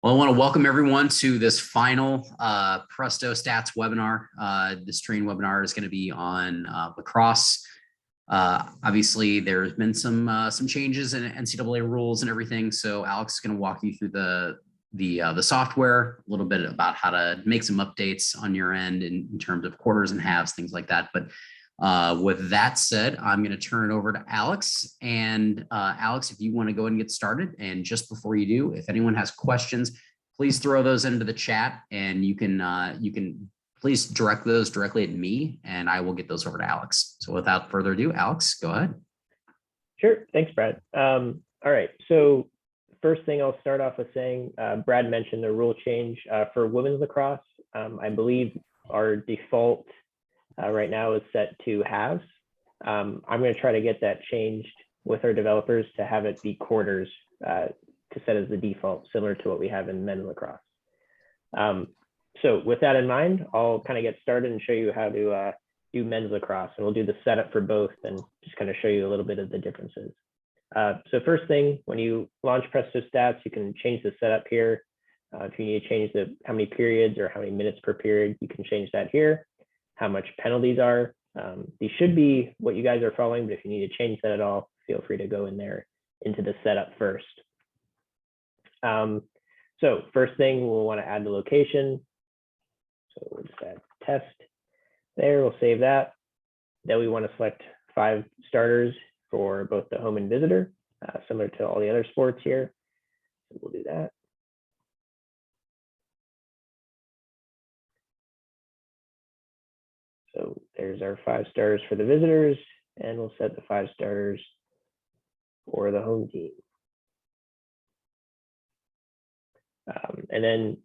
Well, I want to welcome everyone to this final Presto Stats webinar. This training webinar is going to be on lacrosse. Obviously, there's been some changes in NCAA rules and everything. So Alex is going to walk you through the software, a little bit about how to make some updates on your end in terms of quarters and halves, things like that. But with that said, I'm going to turn it over to Alex. And Alex, if you want to go ahead and get started, and just before you do, if anyone has questions, please throw those into the chat, and you can please direct those directly at me, and I will get those over to Alex. So without further ado, Alex, go ahead. Sure. Thanks, Brad. All right. So first thing I'll start off with saying, Brad mentioned the rule change for women's lacrosse. I believe our default right now is set to halves. I'm going to try to get that changed with our developers to have it be quarters to set as the default, similar to what we have in men's lacrosse. So with that in mind, I'll kind of get started and show you how to do men's lacrosse, and we'll do the setup for both and just kind of show you a little bit of the differences. So first thing, when you launch Presto Stats, you can change the setup here. If you need to change how many periods or how many minutes per period, you can change that here. How much penalties are. These should be what you guys are following, but if you need to change that at all, feel free to go in there into the setup first. So first thing, we'll want to add the location. So we'll just add test there. We'll save that. Then we want to select 5 starters for both the home and visitor, similar to all the other sports here. So we'll do that. So there's our 5 stars for the visitors, and we'll set the 5 stars for the home team. And then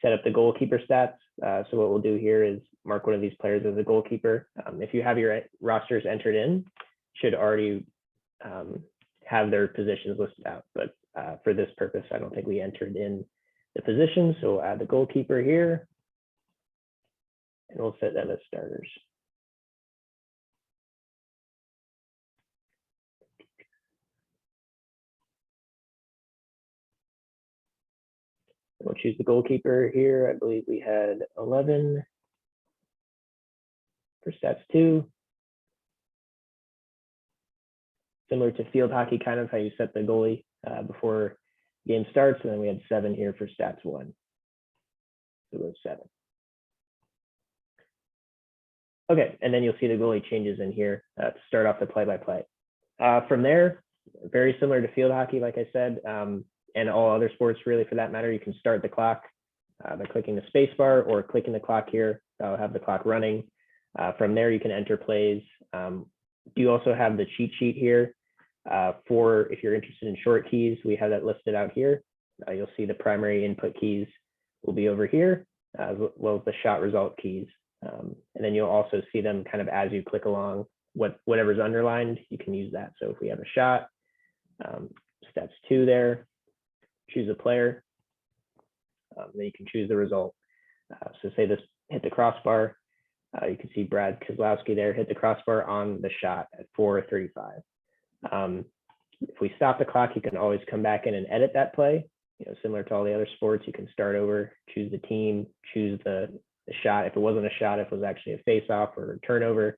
set up the goalkeeper stats. So what we'll do here is mark one of these players as a goalkeeper. If you have your rosters entered in, should already have their positions listed out. But for this purpose, I don't think we entered in the position. So we'll add the goalkeeper here. And we'll set them as starters. We'll choose the goalkeeper here. I believe we had 11 for stats 2. Similar to field hockey, kind of how you set the goalie before game starts. And then we had 7 here for stats 1. So it was 7. Okay, and then you'll see the goalie changes in here to start off the play-by-play. From there, very similar to field hockey, like I said, and all other sports really for that matter, you can start the clock by clicking the space bar or clicking the clock here. That'll have the clock running. From there, you can enter plays. You also have the cheat sheet here for if you're interested in short keys. We have that listed out here. You'll see the primary input keys will be over here, as well as the shot result keys. And then you'll also see them kind of as you click along, whatever's underlined, you can use that. So if we have a shot, stats 2 there, choose a player, then you can choose the result. So say this hit the crossbar, you can see Brad Kozlowski there hit the crossbar on the shot at 4:35. If we stop the clock, you can always come back in and edit that play. Similar to all the other sports, you can start over, choose the team, choose the shot. If it wasn't a shot, if it was actually a face-off or a turnover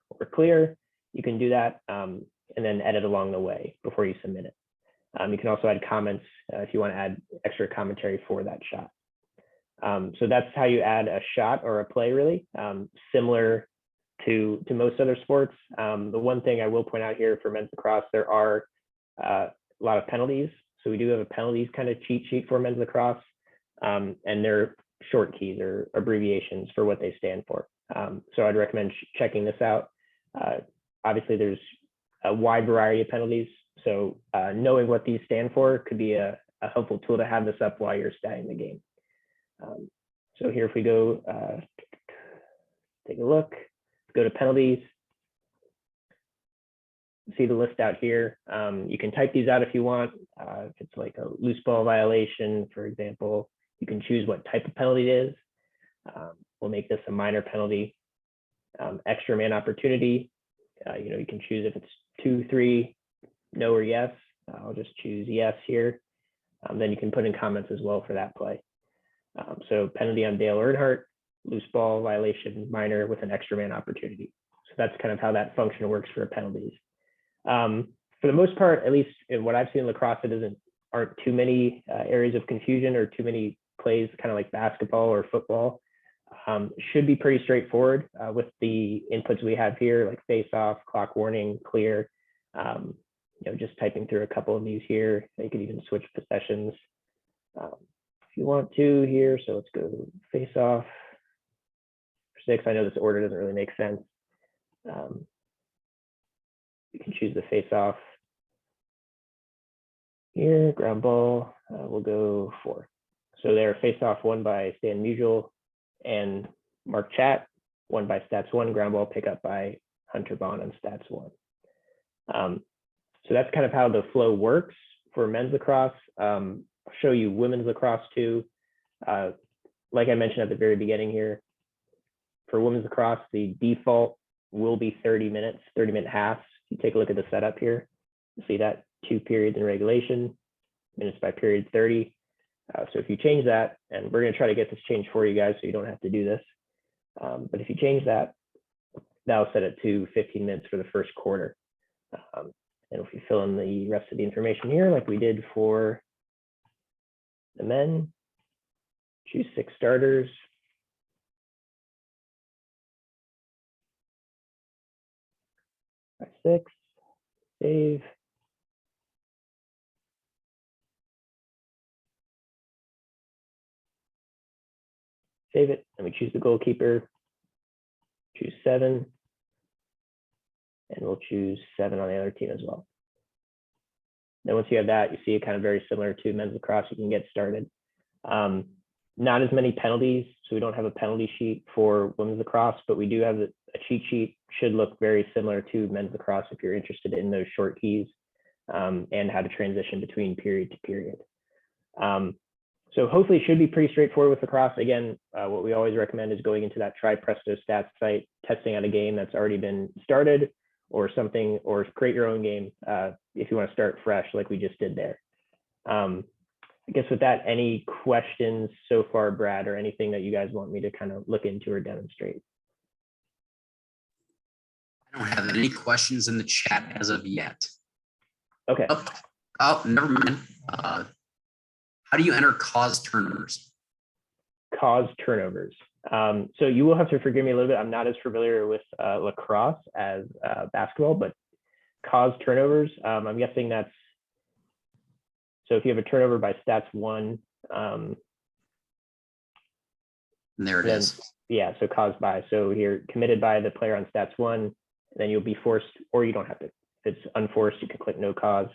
or clear, you can do that and then edit along the way before you submit it. You can also add comments if you want to add extra commentary for that shot. So that's how you add a shot or a play, really, similar to most other sports. The one thing I will point out here for men's lacrosse, there are a lot of penalties. So we do have a penalties kind of cheat sheet for men's lacrosse, and they're short keys or abbreviations for what they stand for. So I'd recommend checking this out. Obviously, there's a wide variety of penalties. So knowing what these stand for could be a helpful tool to have this up while you're statting the game. So here, if we go take a look, go to penalties, see the list out here. You can type these out if you want. If it's like a loose ball violation, for example, you can choose what type of penalty it is. We'll make this a minor penalty. Extra man opportunity. You can choose if it's 2, 3, no or yes. I'll just choose yes here. then you can put in comments as well for that play. So penalty on Dale Earnhardt, loose ball violation, minor with an extra man opportunity. So that's kind of how that function works for penalties. For the most part, at least in what I've seen in lacrosse, aren't too many areas of confusion or too many plays, kind of like basketball or football. Should be pretty straightforward with the inputs we have here, like face off, clock warning, clear. Just typing through a couple of these here. You could even switch possessions if you want to here. So let's go face off. 6, I know this order doesn't really make sense. You can choose the face off here. Ground ball, we'll go 4. So there, face off won by Stan Musial and Mark Chat, won by Stats 1, ground ball pickup by Hunter Bond on Stats 1. So that's kind of how the flow works for men's lacrosse. I'll show you women's lacrosse too. Like I mentioned at the very beginning here, for women's lacrosse, the default will be 30 minutes, 30-minute halves. You take a look at the setup here. You see that 2 periods in regulation, minutes by period 30. So if you change that, and we're going to try to get this changed for you guys so you don't have to do this. But if you change that, that'll set it to 15 minutes for the first quarter. And if we fill in the rest of the information here, like we did for the men, choose 6 starters. By 6, save. Save it, and we choose the goalkeeper, choose 7, and we'll choose 7 on the other team as well. Then once you have that, you see it kind of very similar to men's lacrosse. You can get started. Not as many penalties, so we don't have a penalty sheet for women's lacrosse, but we do have a cheat sheet. Should look very similar to men's lacrosse if you're interested in those short keys and how to transition between period to period. So hopefully it should be pretty straightforward with lacrosse. Again, what we always recommend is going into that Try Presto Stats site, testing out a game that's already been started or something, or create your own game if you want to start fresh like we just did there. I guess with that, any questions so far, Brad, or anything that you guys want me to kind of look into or demonstrate? I don't have any questions in the chat as of yet. Okay. Oh, never mind. How do you enter cause turnovers? Cause turnovers. So you will have to forgive me a little bit. I'm not as familiar with lacrosse as basketball, but cause turnovers, I'm guessing that's, so if you have a turnover by Stats 1, there it is. Yeah, so caused by. So here, committed by the player on Stats 1, then you'll be forced, or you don't have to. If it's unforced, you can click no cause.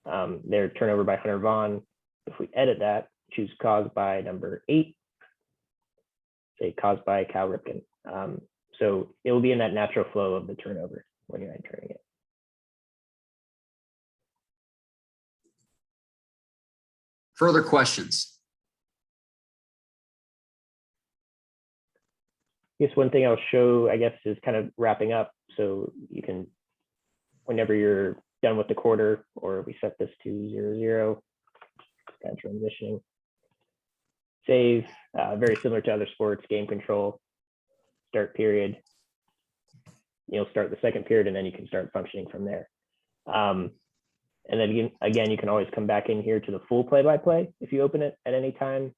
Their turnover by Hunter Vaughn. If we edit that, choose caused by number 8, say caused by Cal Ripken. So it will be in that natural flow of the turnover when you're entering it. Further questions? I guess one thing I'll show, I guess, is kind of wrapping up. So you can, whenever you're done with the quarter, or we set this to 0-0, kind of transitioning. Save, very similar to other sports, game control, start period. You'll start the second period and then you can start functioning from there. And then again, you can always come back in here to the full play-by-play if you open it at any time.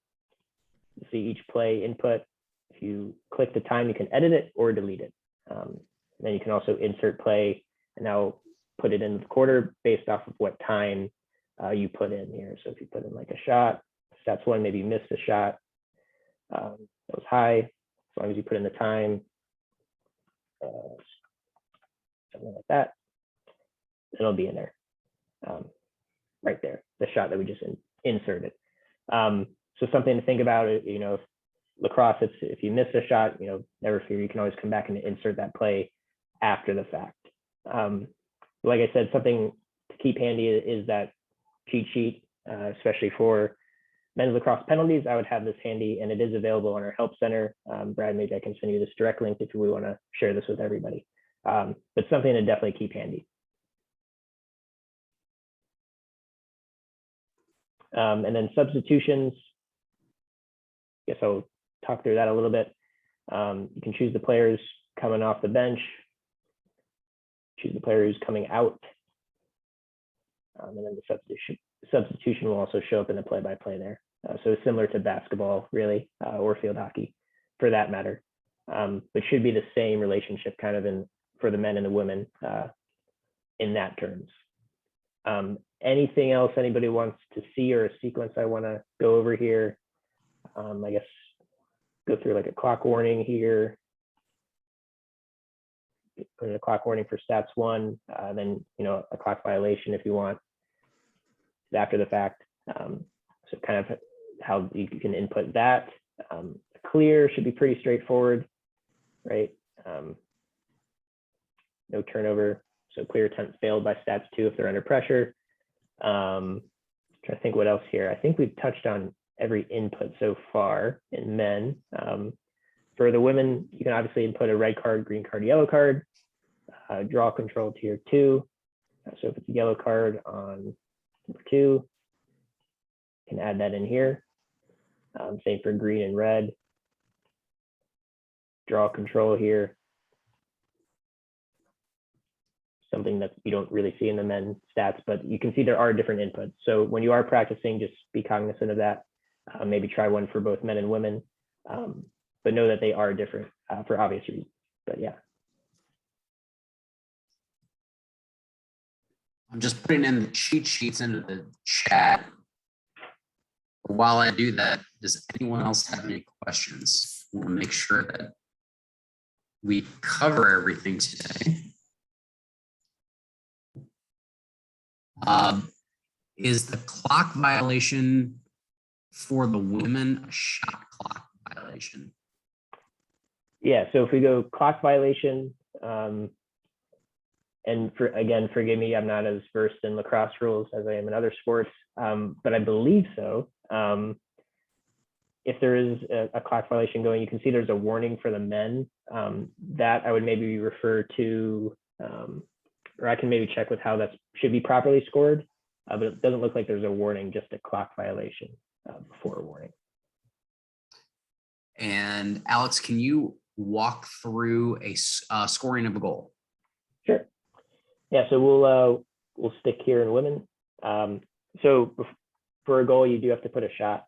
You see each play input. If you click the time, you can edit it or delete it. Then you can also insert play and now put it in the quarter based off of what time you put in here. So if you put in like a shot, Stats 1, maybe you missed a shot. That was high, as long as you put in the time, something like that, it'll be in there. Right there, the shot that we just inserted. So something to think about, if lacrosse, if you miss a shot, never fear, you can always come back and insert that play after the fact. Like I said, something to keep handy is that cheat sheet, especially for men's lacrosse penalties. I would have this handy, and it is available on our help center. Brad, maybe I can send you this direct link if we want to share this with everybody. But something to definitely keep handy. And then substitutions, I guess I'll talk through that a little bit. You can choose the players coming off the bench, choose the player who's coming out, and then the substitution will also show up in the play-by-play there. So it's similar to basketball, really, or field hockey, for that matter. But should be the same relationship kind of for the men and the women in that terms. Anything else anybody wants to see, or a sequence I want to go over here? I guess go through like a clock warning here. Put in a clock warning for stats 1, then a clock violation if you want after the fact. So kind of how you can input that. Clear should be pretty straightforward, right? No turnover. So clear attempt failed by stats 2 if they're under pressure. Trying to think what else here. I think we've touched on every input so far in men. For the women, you can obviously input a red card, green card, yellow card. Draw control tier 2. So if it's a yellow card on number 2, you can add that in here. Same for green and red. Draw control here. Something that you don't really see in the men stats, but you can see there are different inputs. So when you are practicing, just be cognizant of that. Maybe try one for both men and women, but know that they are different for obvious reasons. But yeah. I'm just putting in the cheat sheets into the chat. While I do that, does anyone else have any questions? I want to make sure that we cover everything today. Is the clock violation for the women a shot clock violation? Yeah, so if we go clock violation, and again, forgive me, I'm not as versed in lacrosse rules as I am in other sports, but I believe so. If there is a clock violation going, you can see there's a warning for the men. That I would maybe refer to, or I can maybe check with how that should be properly scored, but it doesn't look like there's a warning, just a clock violation before a warning. And Alex, can you walk through a scoring of a goal? Sure. Yeah, so we'll stick here in women. So for a goal, you do have to put a shot.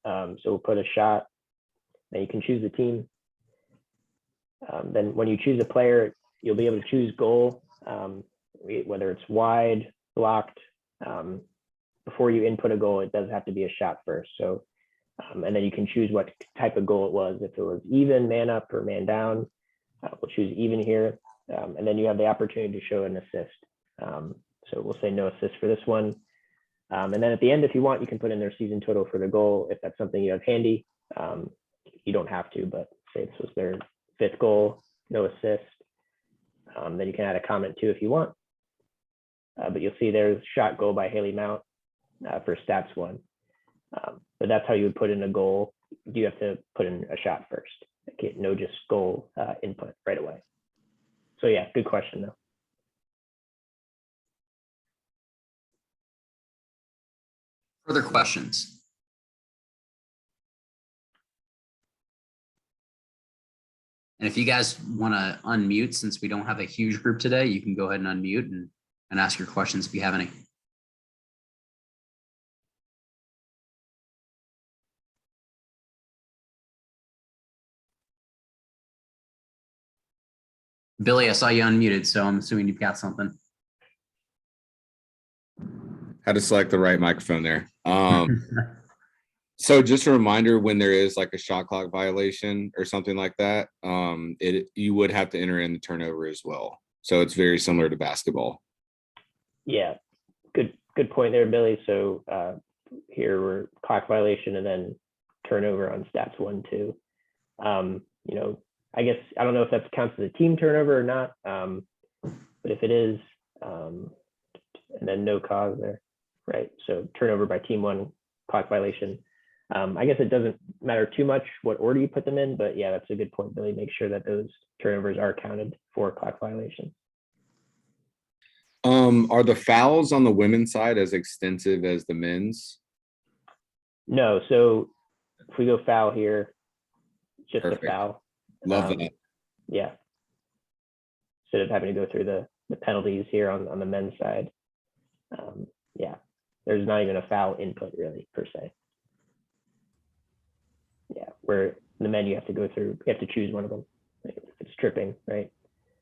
So we'll put a shot, then you can choose the team. Then when you choose a player, you'll be able to choose goal, whether it's wide, blocked. Before you input a goal, it does have to be a shot first. So, and then you can choose what type of goal it was. If it was even, man up, or man down, we'll choose even here. And then you have the opportunity to show an assist. So we'll say no assist for this one. And then at the end, if you want, you can put in their season total for the goal if that's something you have handy. You don't have to, but say this was their 5th goal, no assist. Then you can add a comment too if you want. But you'll see there's shot goal by Haley Mount for stats 1. But that's how you would put in a goal. You have to put in a shot first. Okay, no just goal input right away. So yeah, good question though. Further questions? And if you guys want to unmute, since we don't have a huge group today, you can go ahead and unmute and ask your questions if you have any. Billy, I saw you unmuted, so I'm assuming you've got something. How to select the right microphone there. So just a reminder, when there is like a shot clock violation or something like that, you would have to enter in the turnover as well. So it's very similar to basketball. Yeah, good point there, Billy. So here we're clock violation and then turnover on stats 1, 2. I guess I don't know if that counts as a team turnover or not, but if it is, and then no cause there, right? So turnover by team 1, clock violation. I guess it doesn't matter too much what order you put them in, but yeah, that's a good point, Billy. Make sure that those turnovers are counted for clock violation. Are the fouls on the women's side as extensive as the men's? No, so if we go foul here, just Perfect. a foul. Love Um, that. Yeah. Instead of having to go through the penalties here on the men's side. Yeah, there's not even a foul input really per se. Yeah, where the men you have to go through, you have to choose one of them. Like if it's tripping, right?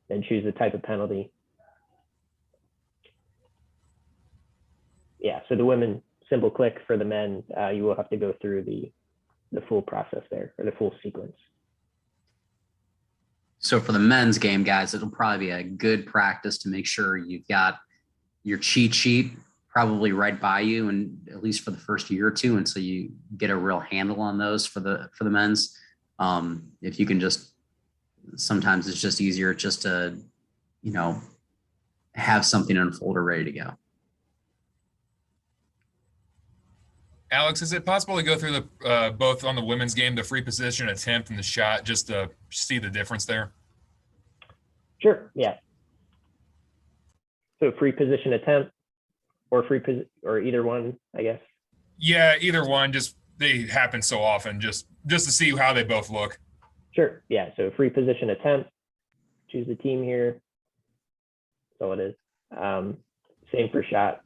Then choose the type of penalty. Yeah, so the women, simple click. For the men, you will have to go through the full process there, or the full sequence. So for the men's game, guys, it'll probably be a good practice to make sure you've got your cheat sheet probably right by you, and at least for the first year or two, and so you get a real handle on those for the men's. If you can just, sometimes it's just easier just to, you know, have something in a folder ready to go. Alex, is it possible to go through the both on the women's game, the free position attempt and the shot, just to see the difference there? Sure, yeah. So free position attempt or or either one, I guess. Yeah, either one. Just they happen so often. Just to see how they both look. Sure, yeah. So free position attempt, choose the team here. That's all it is. Same for shot.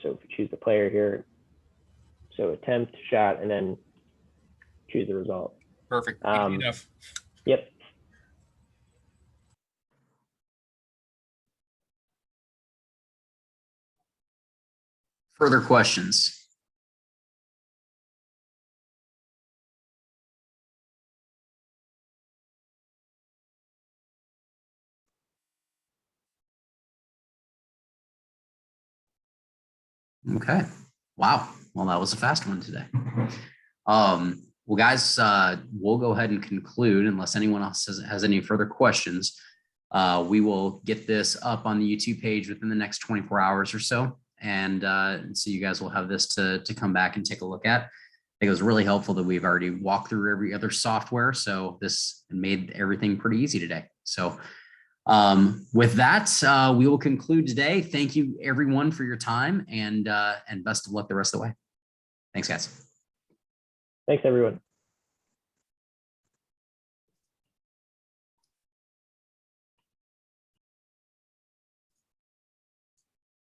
So if we choose the player here, so attempt, shot, and then choose the result. Perfect. Easy enough. Yep. Further questions? Okay. Wow. Well, that was a fast one today. Well, guys, we'll go ahead and conclude unless anyone else has any further questions. We will get this up on the YouTube page within the next 24 hours or so. And so you guys will have this to come back and take a look at. I think it was really helpful that we've already walked through every other software. So this made everything pretty easy today. So with that, we will conclude today. Thank you everyone for your time, and best of luck the rest of the way. Thanks, guys. Thanks, everyone.